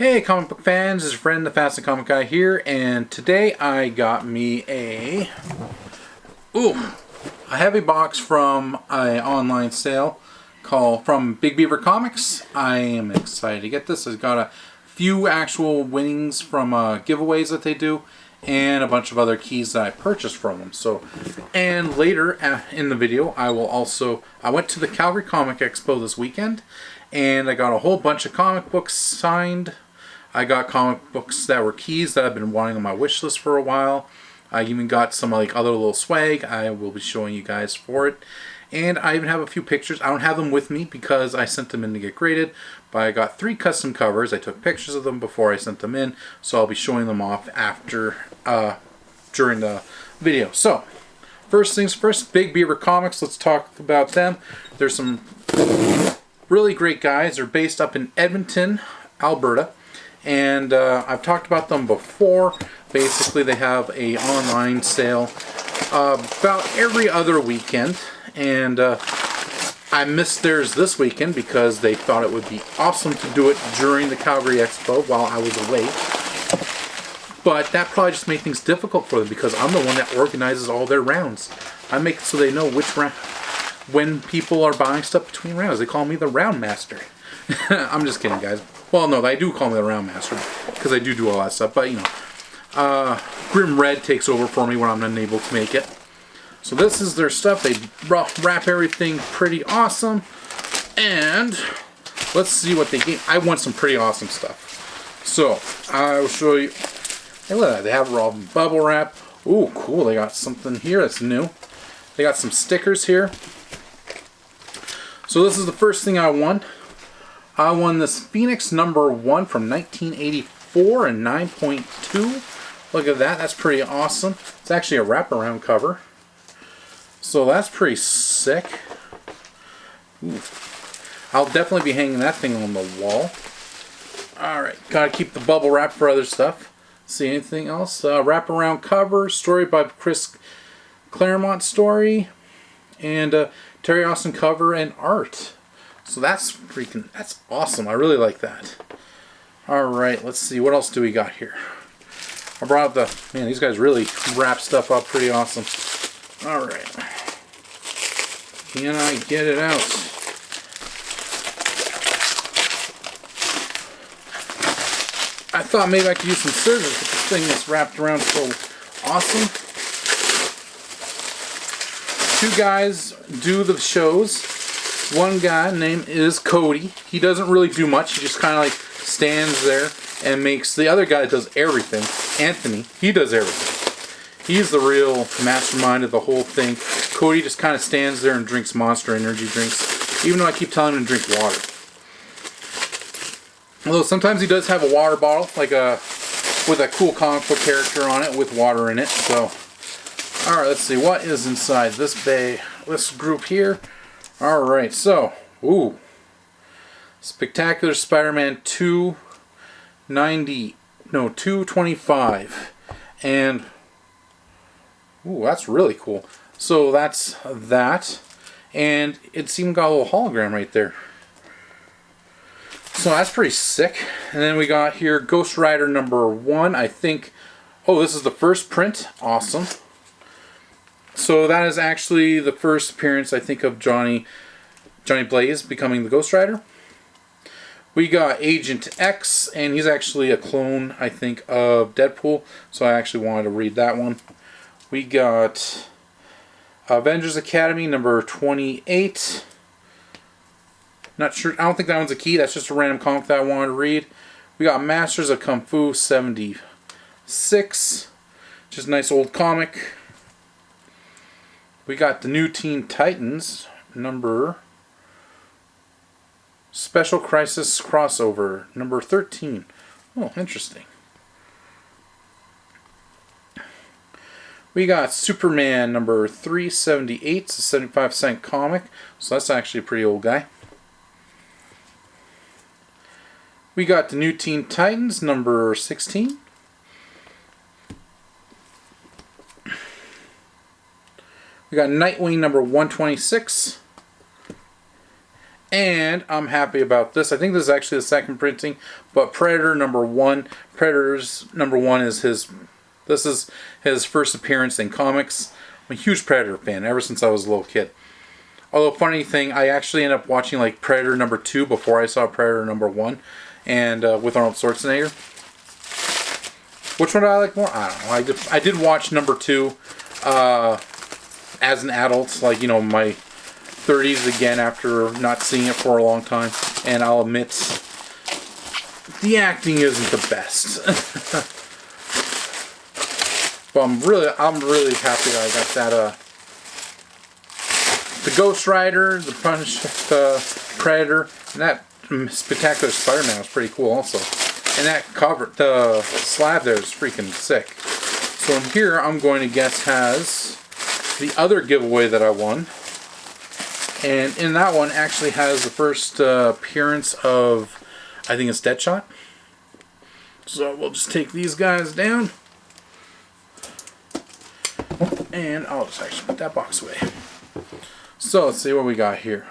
Hey comic book fans, it's your friend the Fast and Comic Guy here, and today I got me a heavy box from an online sale from Big Beaver Comics. I am excited to get this. It's got a few actual winnings from giveaways that they do, and a bunch of other keys that I purchased from them. And later in the video, I went to the Calgary Comic Expo this weekend, and I got a whole bunch of comic books signed. I got comic books that were keys that I've been wanting on my wish list for a while. I even got some other little swag I will be showing you guys for it. And I even have a few pictures. I don't have them with me because I sent them in to get graded. But I got 3 custom covers. I took pictures of them before I sent them in. So I'll be showing them off during the video. So, first things first, Big Beaver Comics. Let's talk about them. There's some really great guys. They're based up in Edmonton, Alberta. And I've talked about them before. Basically, they have a online sale about every other weekend, and I missed theirs this weekend because they thought it would be awesome to do it during the Calgary Expo while I was away. But that probably just made things difficult for them because I'm the one that organizes all their rounds. I make it so they know which round, when people are buying stuff between rounds. They call me the round master. I'm just kidding, guys. Well, no, they do call me the round master because I do all that stuff. But, you know, Grim Red takes over for me when I'm unable to make it. So this is their stuff. They wrap everything pretty awesome. And let's see what they gave. I want some pretty awesome stuff. So I will show you. Hey, look at that. They have raw bubble wrap. Ooh, cool. They got something here that's new. They got some stickers here. So this is the first thing I won. I won this Phoenix #1 from 1984 and 9.2. Look at that. That's pretty awesome. It's actually a wraparound cover. So that's pretty sick. Ooh. I'll definitely be hanging that thing on the wall. Alright. Gotta keep the bubble wrap for other stuff. See anything else? Wraparound cover. Story by Chris Claremont story. And Terry Austin cover and art. So that's awesome. I really like that. Alright, let's see. What else do we got here? I brought up man, these guys really wrap stuff up pretty awesome. Alright. Can I get it out? I thought maybe I could use some scissors, but this thing is wrapped around so awesome. 2 guys do the shows. One guy named is Cody. He doesn't really do much. He just kind of like stands there and makes. The other guy does everything. Anthony, he does everything. He's the real mastermind of the whole thing. Cody just kind of stands there and drinks Monster energy drinks, even though I keep telling him to drink water. Although sometimes he does have a water bottle, like with a cool comic book character on it with water in it. So, all right, let's see what is inside this group here. Alright, so, Spectacular Spider-Man 225. And, that's really cool. So that's that. And it's even got a little hologram right there. So that's pretty sick. And then we got here Ghost Rider #1. I think, this is the first print. Awesome. So that is actually the first appearance, I think, of Johnny Blaze becoming the Ghost Rider. We got Agent X, and he's actually a clone, I think, of Deadpool. So I actually wanted to read that one. We got Avengers Academy #28. Not sure. I don't think that one's a key. That's just a random comic that I wanted to read. We got Masters of Kung Fu 76. Just a nice old comic. We got the New Teen Titans Special Crisis Crossover #13. Oh, interesting. We got Superman #378. It's a 75-cent comic, so that's actually a pretty old guy. We got the New Teen Titans #16. We got Nightwing #126. And I'm happy about this. I think this is actually the second printing, but Predator #1. Predator's #1 is this is his first appearance in comics. I'm a huge Predator fan ever since I was a little kid. Although, funny thing, I actually ended up watching like Predator #2 before I saw Predator #1, and with Arnold Schwarzenegger. Which one do I like more? I don't know. I did watch #2 as an adult, like, you know, my 30s again after not seeing it for a long time, and I'll admit the acting isn't the best. But I'm really happy that I got that the Ghost Rider, the Punisher, the Predator, and that Spectacular Spider-Man was pretty cool also. And that cover, the slab there is freaking sick. So in here, I'm going to guess has the other giveaway that I won. And in that one actually has the first appearance of, I think it's Deadshot. So we'll just take these guys down. And I'll just actually put that box away. So let's see what we got here.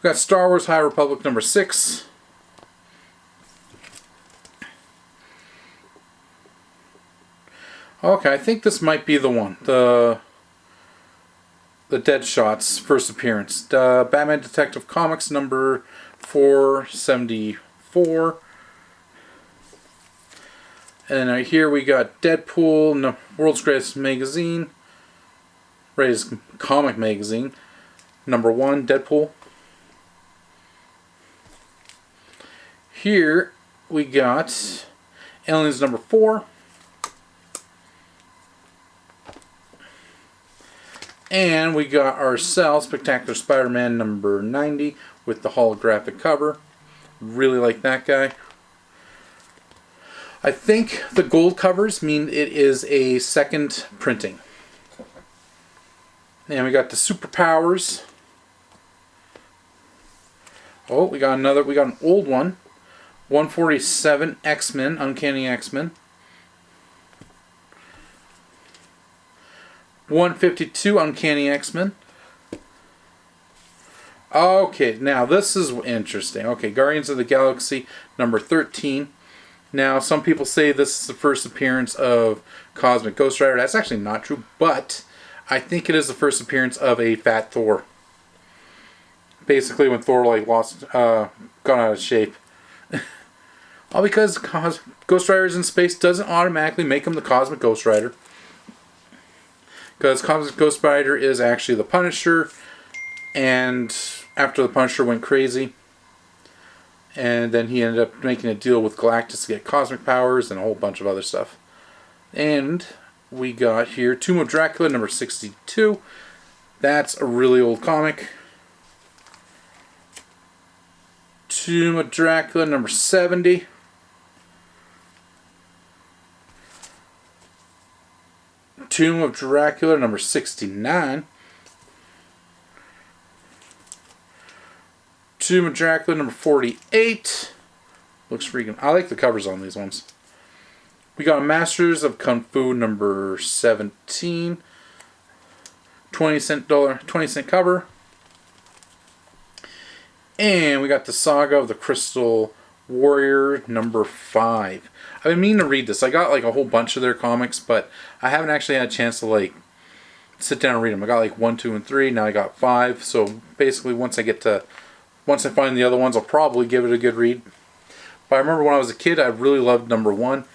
We got Star Wars High Republic #6. Okay, I think this might be the one. The Deadshot's first appearance. The Batman Detective Comics #474. And right here we got Deadpool, World's Greatest Magazine, Greatest Comic Magazine, #1, Deadpool. Here we got Aliens #4. And we got ourselves Spectacular Spider-Man #90 with the holographic cover. Really like that guy. I think the gold covers mean it is a second printing. And we got the superpowers. Oh, we got an old one. 147 X-Men, Uncanny X-Men. 152 Uncanny X-Men. Okay, now this is interesting. Okay, Guardians of the Galaxy #13. Now, some people say this is the first appearance of Cosmic Ghost Rider. That's actually not true, but I think it is the first appearance of a fat Thor. Basically, when Thor like got out of shape. All because Ghost Rider's in space doesn't automatically make him the Cosmic Ghost Rider. Because Cosmic Ghost Rider is actually the Punisher, and after the Punisher went crazy, and then he ended up making a deal with Galactus to get cosmic powers and a whole bunch of other stuff. And we got here Tomb of Dracula #62. That's a really old comic. Tomb of Dracula #70. Tomb of Dracula #69. Tomb of Dracula #48. Looks freaking... I like the covers on these ones. We got Masters of Kung Fu #17. 20-cent cover. And we got the Saga of the Crystal Warrior #5. I've been meaning to read this. I got like a whole bunch of their comics, but I haven't actually had a chance to like sit down and read them. I got like 1, 2, and 3. Now I got 5. So basically, once I find the other ones, I'll probably give it a good read. But I remember when I was a kid, I really loved #1,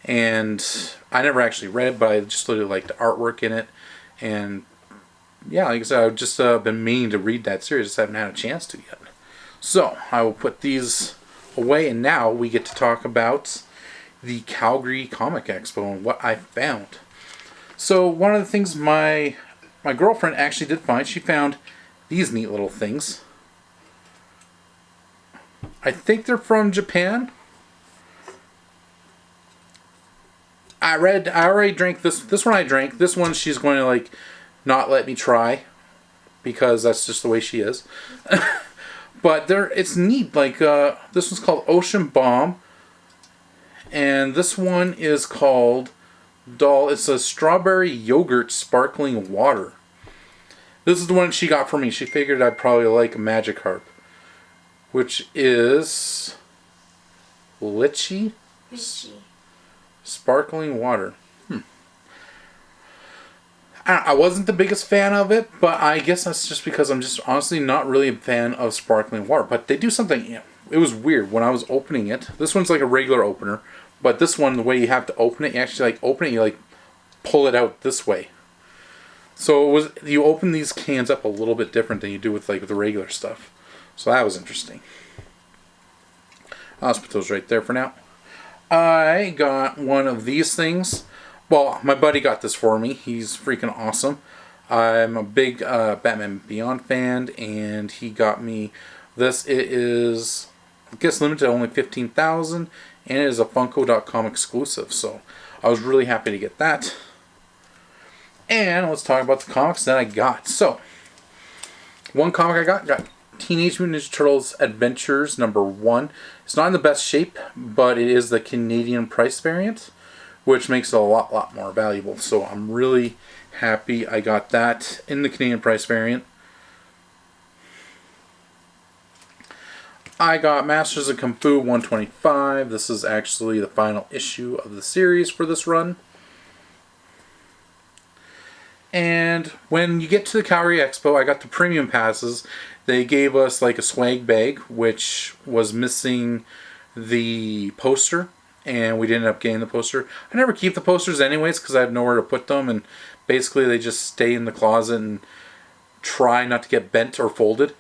and I never actually read it, but I just really liked the artwork in it. And yeah, like I said, I've just been meaning to read that series. Just haven't had a chance to yet. So I will put these away, and now we get to talk about the Calgary Comic Expo and what I found. So one of the things my girlfriend actually did find, she found these neat little things. I think they're from Japan. I already drank this. This one I drank. This one she's going to like not let me try because that's just the way she is. But it's neat. Like this one's called Ocean Bomb, and this one is called Doll. It's a strawberry yogurt sparkling water. This is the one she got for me. She figured I'd probably like a Magic Harp. which is Lychee Sparkling Water. I wasn't the biggest fan of it, but I guess that's just because I'm just honestly not really a fan of sparkling water. But they do something, it was weird when I was opening it. This one's like a regular opener, but this one, the way you have to open it, you actually like open it, you like pull it out this way. So it was, you open these cans up a little bit different than you do with like the regular stuff. So that was interesting. I'll just put those right there for now. I got one of these things. Well, my buddy got this for me. He's freaking awesome. I'm a big Batman Beyond fan, and he got me this. It is, I guess, limited to only 15,000, and it is a Funko.com exclusive. So I was really happy to get that. And let's talk about the comics that I got. So, one comic I got Teenage Mutant Ninja Turtles Adventures #1. It's not in the best shape, but it is the Canadian price variant, which makes it a lot more valuable. So I'm really happy I got that in the Canadian price variant. I got Masters of Kung Fu 125. This is actually the final issue of the series for this run. And when you get to the Calgary Expo, I got the premium passes. They gave us like a swag bag, which was missing the poster, and we didn't end up getting the poster. I never keep the posters anyways because I have nowhere to put them, and basically they just stay in the closet and try not to get bent or folded.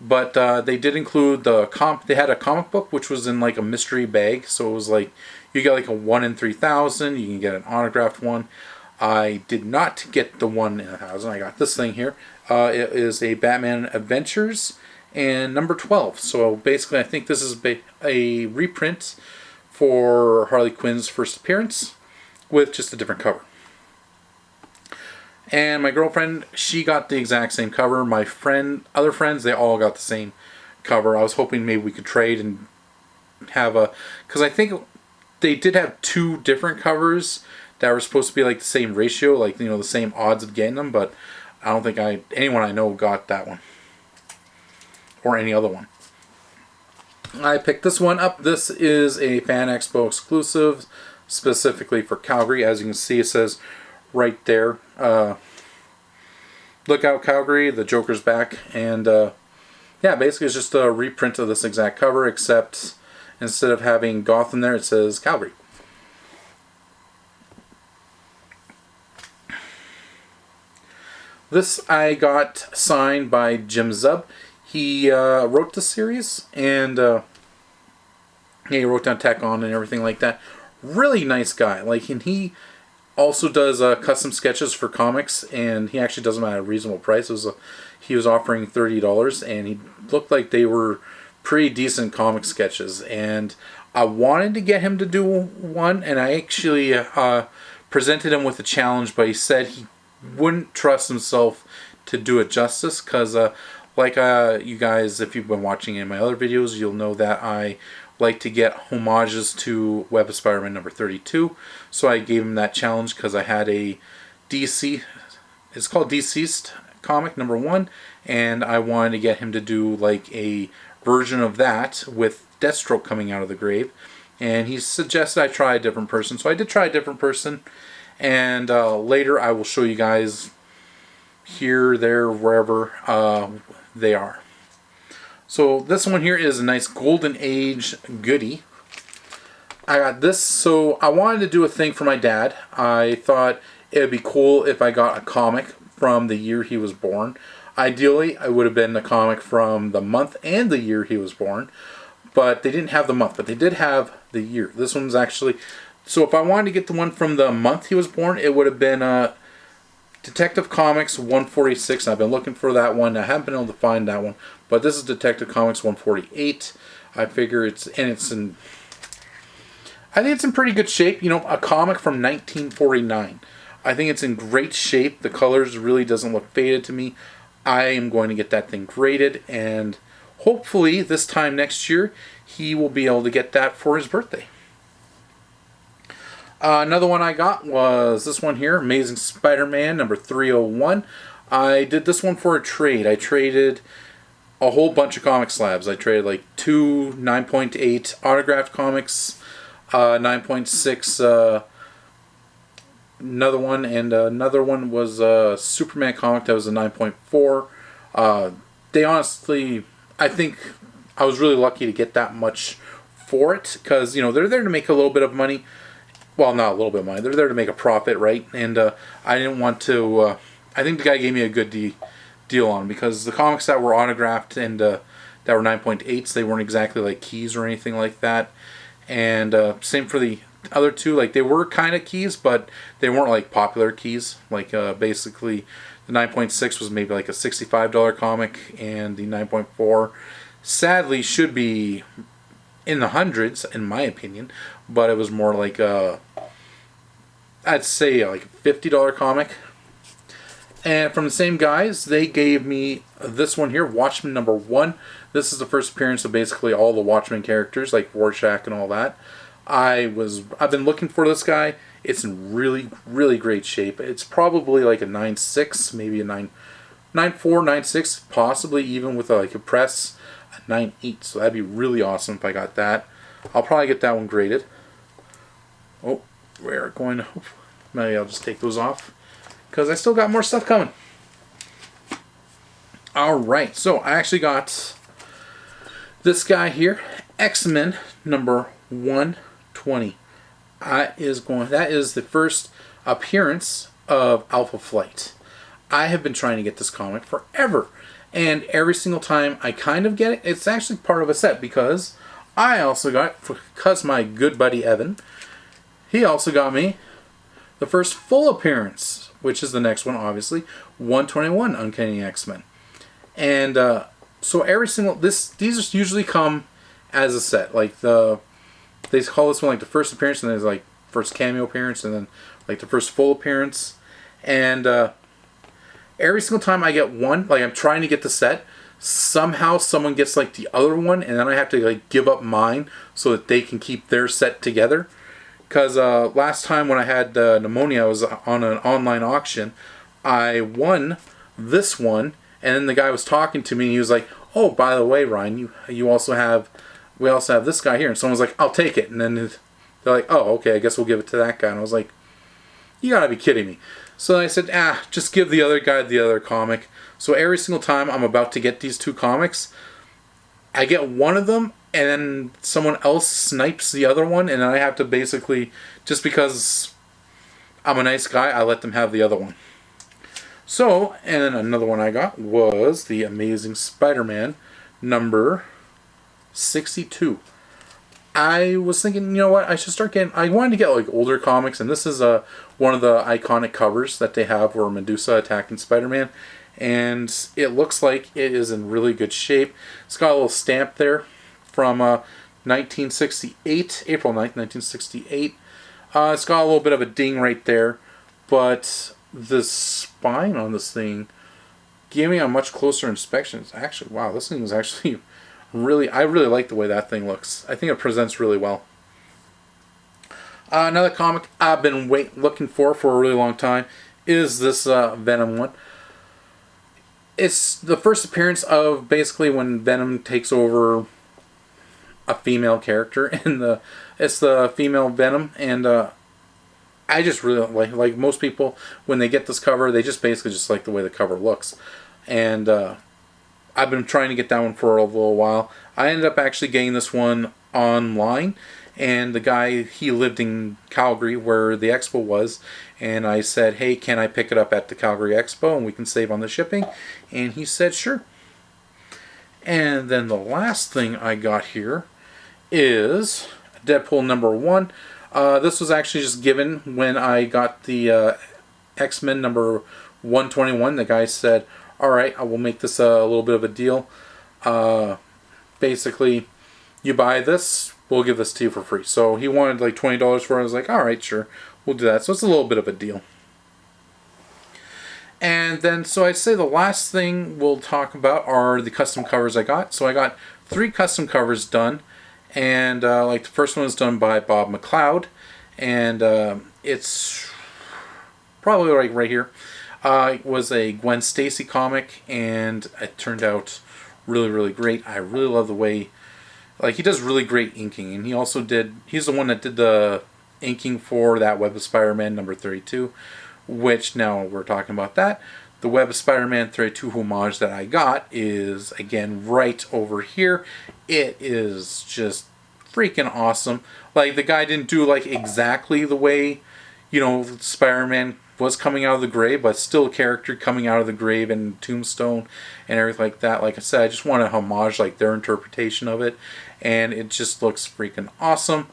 But they did include they had a comic book which was in like a mystery bag, so it was like you get like a 1 in 3,000. You can get an autographed one. I did not get the 1 in 1,000. I got this thing here. It is a Batman Adventures and #12. So basically, I think this is a reprint for Harley Quinn's first appearance with just a different cover. And my girlfriend, she got the exact same cover. My other friends, they all got the same cover. I was hoping maybe we could trade and have because I think they did have 2 different covers that were supposed to be like the same ratio, like, you know, the same odds of getting them, but I don't think anyone I know got that one or any other one. I picked this one up. This is a Fan Expo exclusive, specifically for Calgary. As you can see, it says right there, look out Calgary, the Joker's back. And yeah, basically it's just a reprint of this exact cover, except instead of having Gotham there, it says Calgary. This I got signed by Jim Zub. He wrote the series, and yeah, he wrote down Tech On and everything like that. Really nice guy. Like, and he also does custom sketches for comics, and he actually does them at a reasonable price. He was offering $30, and he looked like they were pretty decent comic sketches. And I wanted to get him to do one, and I actually presented him with a challenge, but he said he wouldn't trust himself to do it justice, because like you guys, if you've been watching any of my other videos, you'll know that I like to get homages to Web of Spider-Man #32. So I gave him that challenge because I had a DC, it's called Deceased comic #1, and I wanted to get him to do like a version of that with Deathstroke coming out of the grave. And he suggested I try a different person, so I did try a different person. And later I will show you guys here, there, wherever they are. So this one here is a nice Golden Age goodie. I got this, so I wanted to do a thing for my dad. I thought it would be cool if I got a comic from the year he was born. Ideally, I would have been a comic from the month and the year he was born. But they didn't have the month, but they did have the year. This one's actually... So if I wanted to get the one from the month he was born, it would have been Detective Comics 146. I've been looking for that one. I haven't been able to find that one. But this is Detective Comics 148. I figure I think it's in pretty good shape. You know, a comic from 1949. I think it's in great shape. The colors really doesn't look faded to me. I am going to get that thing graded, and hopefully this time next year he will be able to get that for his birthday. Another one I got was this one here, Amazing Spider-Man #301. I did this one for a trade. I traded a whole bunch of comic slabs. I traded like 2 9.8 autographed comics, 9.6 another one, and another one was a Superman comic that was a 9.4. They honestly, I think I was really lucky to get that much for it, because, you know, they're there to make a little bit of money. Well, not a little bit of money. They're there to make a profit, right? And I didn't want to. I think the guy gave me a good deal on them, because the comics that were autographed and that were 9.8s, they weren't exactly like keys or anything like that. And same for the other two. Like, they were kind of keys, but they weren't like popular keys. Like, basically, the 9.6 was maybe like a $65 comic, and the 9.4 sadly should be in the hundreds, in my opinion, but it was more like I'd say like a $50 comic. And from the same guys, they gave me this one here, Watchmen #1. This is the first appearance of basically all the Watchmen characters, like Rorschach and all that. I've been looking for this guy. It's in really, really great shape. It's probably like a 9.6, maybe a 9.4, 9.6, possibly even with like a press, a 9.8. So that'd be really awesome if I got that. I'll probably get that one graded. Oh, we're going to... Maybe I'll just take those off, because I still got more stuff coming. Alright, so I actually got this guy here, X-Men #120. That is the first appearance of Alpha Flight. I have been trying to get this comic forever, and every single time I kind of get it, it's actually part of a set, because I also got, because my good buddy Evan, he also got me the first full appearance, which is the next one, obviously, 121 Uncanny X-Men. And so every single, these usually come as a set. Like they call this one like the first appearance, and then there's like first cameo appearance, and then like the first full appearance. And every single time I get one, like I'm trying to get the set, somehow someone gets like the other one, and then I have to like give up mine so that they can keep their set together. Because last time when I had pneumonia, I was on an online auction. I won this one, and then the guy was talking to me, and he was like, "Oh, by the way, Ryan, we also have this guy here." And someone was like, "I'll take it." And then they're like, "Oh, okay, I guess we'll give it to that guy." And I was like, "You gotta be kidding me." So I said, just give the other guy the other comic. So every single time I'm about to get these two comics, I get one of them, and then someone else snipes the other one, and then I have to basically, just because I'm a nice guy, I let them have the other one. So, and then another one I got was the Amazing Spider-Man #62. I was thinking, you know what, I should start getting, I wanted to get like older comics, and this is one of the iconic covers that they have where Medusa attacking Spider-Man, and it looks like it is in really good shape. It's got a little stamp there from 1968, April 9th, 1968. It's got a little bit of a ding right there, but the spine on this thing gave me a much closer inspection. It's actually, wow, this thing is actually really, I really like the way that thing looks. I think it presents really well. Another comic I've been looking for a really long time is this Venom one. It's the first appearance of basically when Venom takes over a female character, and it's the female Venom, and I just really like most people when they get this cover, they just basically just like the way the cover looks, and I've been trying to get that one for a little while. I ended up actually getting this one online, and the guy, he lived in Calgary where the Expo was, and I said, "Hey, can I pick it up at the Calgary Expo and we can save on the shipping?" And he said, "Sure." And then the last thing I got here is Deadpool #1. This was actually just given when I got the X-Men #121. The guy said, "Alright, I will make this a little bit of a deal. Basically, you buy this, we'll give this to you for free." So he wanted like $20 for it. I was like, "Alright, sure, we'll do that." So it's a little bit of a deal. And then, so I'd say the last thing we'll talk about are the custom covers I got. So I got 3 custom covers done. And like the first one was done by Bob McLeod, and it's probably right here. It was a Gwen Stacy comic, and it turned out really, really great. I really love the way, like, he does really great inking, and he's the one that did the inking for that Web of Spider-Man number 32, which, now we're talking about that, the Web of Spider-Man 32 homage that I got is, again, right over here. It is just freaking awesome. Like, the guy didn't do, like, exactly the way, Spider-Man was coming out of the grave, but still a character coming out of the grave and Tombstone and everything like that. Like I said, I just want to homage, like, their interpretation of it, and it just looks freaking awesome.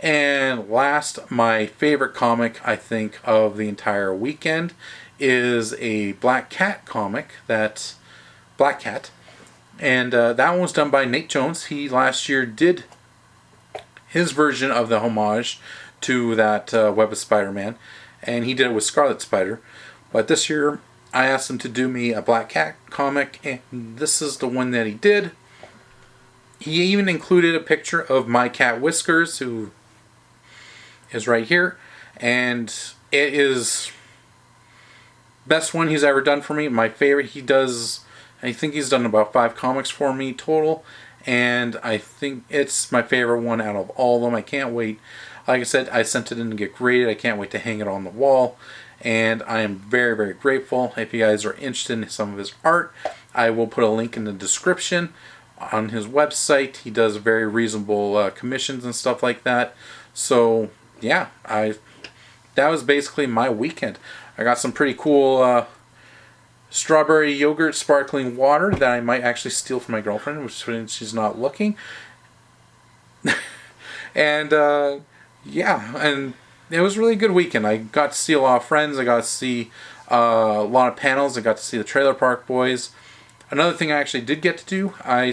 And last, my favorite comic, I think, of the entire weekend is a Black Cat comic. That's Black Cat. And that one was done by Nate Jones. He last year did his version of the homage to that Web of Spider-Man, and he did it with Scarlet Spider. But this year, I asked him to do me a Black Cat comic, and this is the one that he did. He even included a picture of my cat Whiskers, who is right here, and it is best one he's ever done for me. My favorite. I think he's done about 5 comics for me total, and I think it's my favorite one out of all of them. I can't wait. Like I said, I sent it in to get graded. I can't wait to hang it on the wall, and I am very, very grateful. If you guys are interested in some of his art, I will put a link in the description on his website. He does very reasonable commissions and stuff like that. So yeah, that was basically my weekend. I got some pretty cool strawberry yogurt sparkling water that I might actually steal from my girlfriend, which she's not looking. And yeah, and it was a really good weekend. I got to see a lot of friends. I got to see a lot of panels. I got to see the Trailer Park Boys. Another thing I actually did get to do, I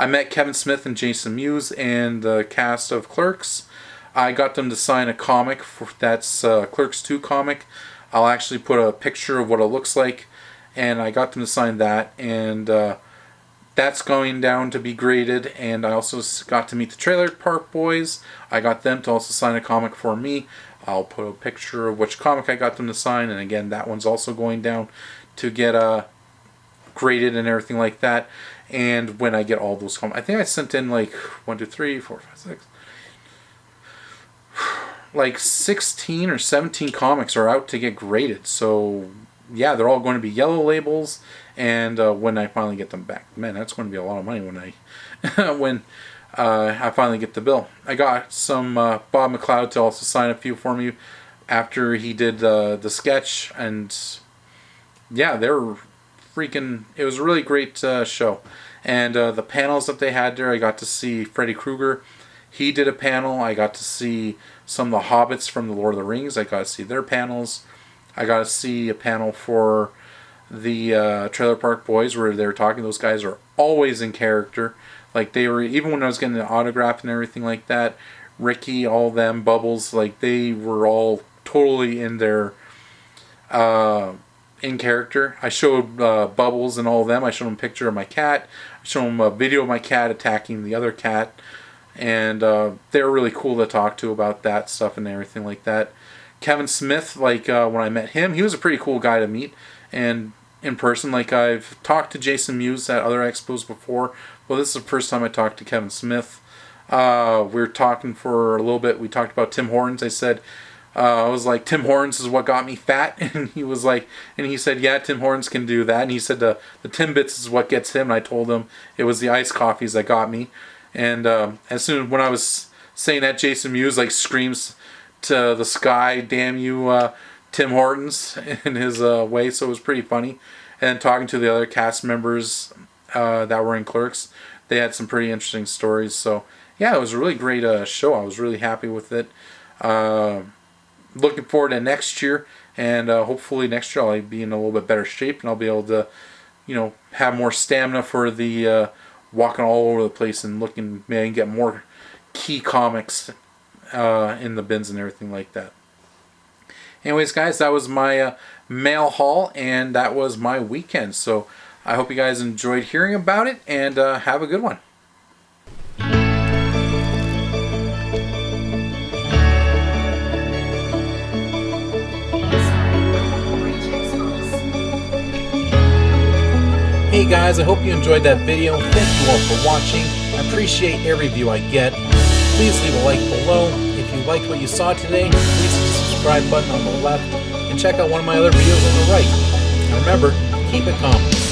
met Kevin Smith and Jason Mewes and the cast of Clerks. I got them to sign a comic that's Clerks 2 comic. I'll actually put a picture of what it looks like, and I got them to sign that, and that's going down to be graded. And I also got to meet the Trailer Park Boys. I got them to also sign a comic for me. I'll put a picture of which comic I got them to sign, and again, that one's also going down to get graded and everything like that. And when I get all those comics, I think I sent in like 1, 2, 3, 4, 5, 6, like 16 or 17 comics are out to get graded. So yeah, they're all going to be yellow labels, and when I finally get them back, man, that's going to be a lot of money when I finally get the bill. I got some Bob McLeod to also sign a few for me after he did the sketch, and yeah, they were freaking. It was a really great show, and the panels that they had there, I got to see Freddy Krueger. He did a panel. I got to see some of the Hobbits from the Lord of the Rings. I got to see their panels. I got to see a panel for the Trailer Park Boys where they were talking. Those guys are always in character. Like, they were, even when I was getting the autograph and everything like that, Ricky, all them, Bubbles, like, they were all totally in their, in character. I showed Bubbles and all of them. I showed them a picture of my cat. I showed them a video of my cat attacking the other cat. And they were really cool to talk to about that stuff and everything like that. Kevin Smith, like when I met him, he was a pretty cool guy to meet and in person. Like, I've talked to Jason Mewes at other expos before. Well, this is the first time I talked to Kevin Smith. We were talking for a little bit. We talked about Tim Hortons. I said, I was like, Tim Hortons is what got me fat. And he was like, and he said, yeah, Tim Hortons can do that. And he said the Timbits is what gets him. And I told him it was the iced coffees that got me. And as soon as when I was saying that, Jason Mewes like screams to the sky, "Damn you, Tim Hortons," in his way. So it was pretty funny. And talking to the other cast members that were in Clerks, they had some pretty interesting stories. So yeah, it was a really great show. I was really happy with it. Looking forward to next year, and hopefully next year I'll be in a little bit better shape, and I'll be able to, have more stamina for the walking all over the place and looking, maybe get more key comics in the bins and everything like that. Anyways, guys, that was my mail haul, and that was my weekend. So I hope you guys enjoyed hearing about it, and have a good one. Hey Hey guys, I hope you enjoyed that video. Thank you all for watching. I appreciate every view I get. Please leave a like below. If you liked what you saw today, please hit the subscribe button on the left and check out one of my other videos on the right. And remember, keep it comics.